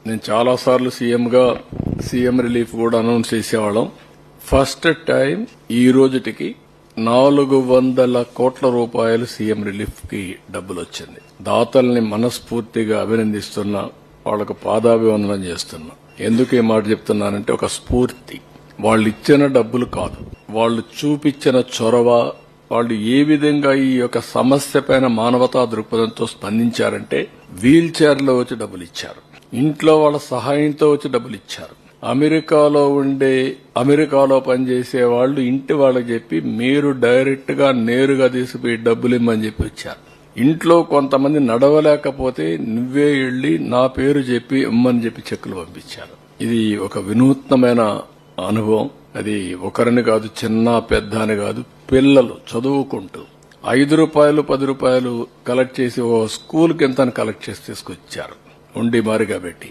నేను చాలా సార్లు సీఎం రిలీఫ్ కూడా అనౌన్స్ చేసేవాళ్ళం. ఫస్ట్ టైం ఈ రోజుటికి 400 కోట్ల రూపాయలు సీఎం రిలీఫ్ కి డబ్బులు వచ్చింది. దాతల్ని మనస్ఫూర్తిగా అభినందిస్తున్నా, వాళ్లకు పాదాభివందనం చేస్తున్నా. ఎందుకు ఈ మాట చెప్తున్నానంటే ఒక స్ఫూర్తి. వాళ్ళు ఇచ్చిన డబ్బులు కాదు, వాళ్ళు చూపించిన చొరవ, వాళ్ళు ఏ విధంగా ఈ యొక్క సమస్య పైన మానవతా దృక్పథంతో స్పందించారంటే వీల్ చైర్లో వచ్చి డబ్బులు ఇచ్చారు, ఇంట్లో వాళ్ళ సహాయంతో వచ్చి డబ్బులు ఇచ్చారు. అమెరికాలో పనిచేసే వాళ్ళు ఇంటి వాళ్ళకి చెప్పి మీరు డైరెక్ట్ గా నేరుగా తీసిపోయి డబ్బులు ఇమ్మని చెప్పి వచ్చారు. ఇంట్లో కొంతమంది నడవలేకపోతే నువ్వే వెళ్లి నా పేరు చెప్పి ఇమ్మని చెప్పి చెక్కులు పంపించారు. ఇది ఒక వినూత్నమైన అనుభవం. అది ఒకరిని కాదు, చిన్న పెద్ద అని కాదు, పిల్లలు చదువుకుంటూ 5 రూపాయలు 10 రూపాయలు కలెక్ట్ చేసి ఓ స్కూల్ కి ఎంత కలెక్ట్ చేసి తీసుకొచ్చారు, ఉండి మారిగా పెట్టి.